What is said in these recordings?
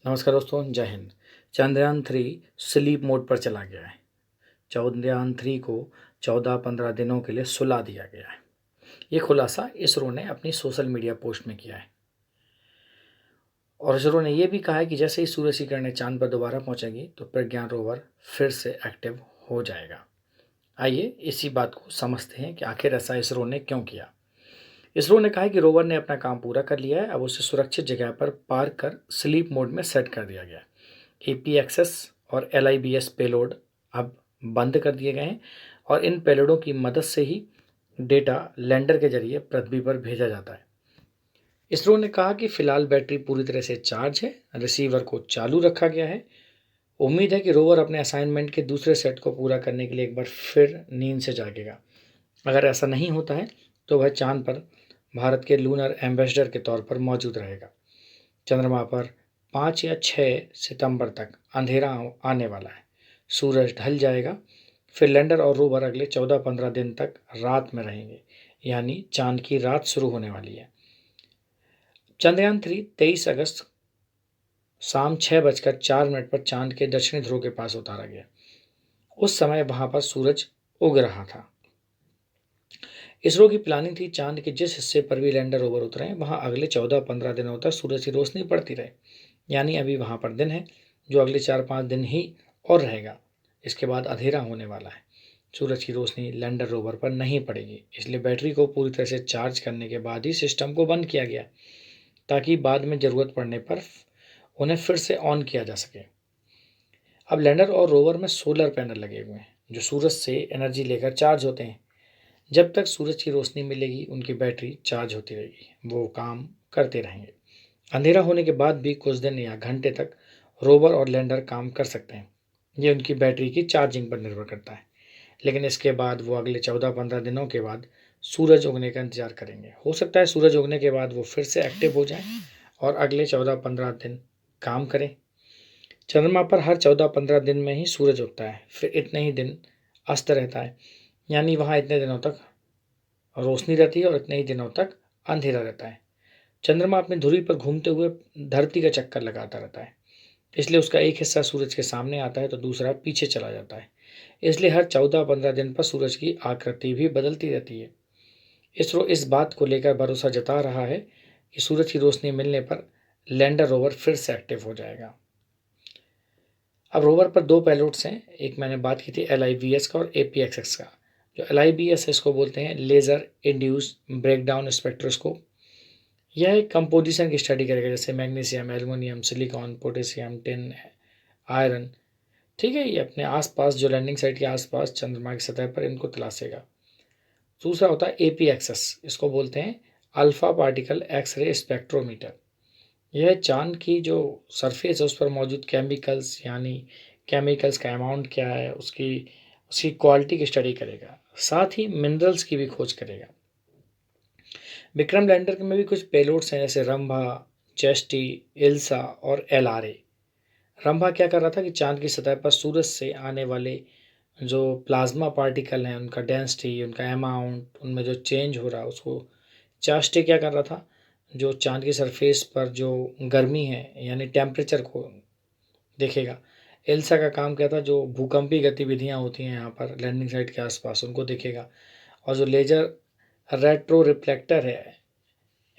नमस्कार दोस्तों, जय हिंद। चंद्रयान 3 स्लीप मोड पर चला गया है। चंद्रयान 3 को 14-15 दिनों के लिए सुला दिया गया है। ये खुलासा इसरो ने अपनी सोशल मीडिया पोस्ट में किया है। और इसरो ने यह भी कहा है कि जैसे ही सूरज की किरणें चांद पर दोबारा पहुंचेंगी तो प्रज्ञान रोवर फिर से एक्टिव हो जाएगा। आइए इसी बात को समझते हैं कि आखिर ऐसा इसरो ने क्यों किया। इसरो ने कहा है कि रोवर ने अपना काम पूरा कर लिया है। अब उसे सुरक्षित जगह पर पार्क कर स्लीप मोड में सेट कर दिया गया है। APXS और LIBS पेलोड अब बंद कर दिए गए हैं और इन पेलोडों की मदद से ही डेटा लैंडर के जरिए पृथ्वी पर भेजा जाता है। इसरो ने कहा कि फिलहाल बैटरी पूरी तरह से चार्ज है, रिसीवर को चालू रखा गया है। उम्मीद है कि रोवर अपने असाइनमेंट के दूसरे सेट को पूरा करने के लिए एक बार फिर नींद से जागेगा। अगर ऐसा नहीं होता है तो वह चांद पर भारत के लूनर एम्बेसडर के तौर पर मौजूद रहेगा। चंद्रमा पर 5 या 6 सितंबर तक अंधेरा आने वाला है। सूरज ढल जाएगा। फिर लैंडर और रोवर अगले 14-15 दिन तक रात में रहेंगे, यानी चांद की रात शुरू होने वाली है। चंद्रयान 3 23 अगस्त शाम 6:04 पर चांद के दक्षिणी ध्रुव के पास उतारा गया। उस समय वहां पर सूरज उग रहा था। इसरो की प्लानिंग थी चांद के जिस हिस्से पर भी लैंडर रोवर उतरे वहां अगले 14-15 दिनों तक सूरज की रोशनी पड़ती रहे। यानी अभी वहां पर दिन है, जो अगले 4-5 दिन ही और रहेगा। इसके बाद अंधेरा होने वाला है। सूरज की रोशनी लैंडर रोवर पर नहीं पड़ेगी, इसलिए बैटरी को पूरी तरह से चार्ज करने के बाद ही सिस्टम को बंद किया गया, ताकि बाद में ज़रूरत पड़ने पर उन्हें फिर से ऑन किया जा सके। अब लैंडर और रोवर में सोलर पैनल लगे हुए हैं, जो सूरज से एनर्जी लेकर चार्ज होते हैं। जब तक सूरज की रोशनी मिलेगी उनकी बैटरी चार्ज होती रहेगी, वो काम करते रहेंगे। अंधेरा होने के बाद भी कुछ दिन या घंटे तक रोवर और लैंडर काम कर सकते हैं। ये उनकी बैटरी की चार्जिंग पर निर्भर करता है। लेकिन इसके बाद वो अगले 14-15 दिनों के बाद सूरज उगने का इंतजार करेंगे। हो सकता है सूरज उगने के बाद वो फिर से एक्टिव हो जाएं और अगले 14-15 दिन काम करें। चंद्रमा पर हर 14-15 दिन में ही सूरज उगता है, फिर इतने ही दिन अस्त रहता है। यानी वहाँ इतने दिनों तक रोशनी रहती है और इतने ही दिनों तक अंधेरा रहता है। चंद्रमा अपनी धुरी पर घूमते हुए धरती का चक्कर लगाता रहता है, इसलिए उसका एक हिस्सा सूरज के सामने आता है तो दूसरा पीछे चला जाता है। इसलिए हर 14-15 दिन पर सूरज की आकृति भी बदलती रहती है। इसरो इस बात को लेकर भरोसा जता रहा है कि सूरज की रोशनी मिलने पर लैंडर रोवर फिर से एक्टिव हो जाएगा। अब रोवर पर 2 पेलोड्स हैं। एक मैंने बात की थी LIBS का और APXS का। जो LIBS है इसको बोलते हैं लेज़र इंड्यूस ब्रेकडाउन स्पेक्ट्रोस्कोप। यह एक कंपोजिशन की स्टडी करेगा, जैसे magnesium, aluminium, silicon, potassium, tin, iron. ठीक है, ये अपने आसपास जो लैंडिंग साइट के आसपास चंद्रमा की सतह पर इनको तलाशेगा। दूसरा होता है APXS, इसको बोलते हैं अल्फा पार्टिकल एक्सरे स्पेक्ट्रोमीटर। यह चांद की जो सरफेस है उस पर मौजूद केमिकल्स, यानी केमिकल्स का अमाउंट क्या है, उसकी उसकी क्वालिटी की स्टडी करेगा। साथ ही मिनरल्स की भी खोज करेगा। विक्रम लैंडर में भी कुछ पेलोड्स हैं, जैसे रंभा, चेस्टी, इल्सा और LRA। रंभा क्या कर रहा था कि चांद की सतह पर सूरज से आने वाले जो प्लाज्मा पार्टिकल हैं उनका डेंसिटी, उनका अमाउंट, उनमें जो चेंज हो रहा है उसको। चास्टे क्या कर रहा था, जो चांद की सरफेस पर जो गर्मी है यानी टेम्परेचर को देखेगा। एल्सा का काम क्या था, जो भूकंपीय गतिविधियां होती हैं यहाँ पर लैंडिंग साइट के आसपास उनको देखेगा। और जो लेजर रेट्रो रिफ्लेक्टर है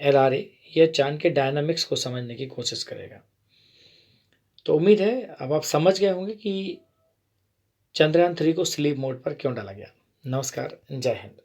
LRA, यह चांद के डायनामिक्स को समझने की कोशिश करेगा। तो उम्मीद है अब आप समझ गए होंगे कि चंद्रयान 3 को स्लीप मोड पर क्यों डाला गया। नमस्कार, जय हिंद।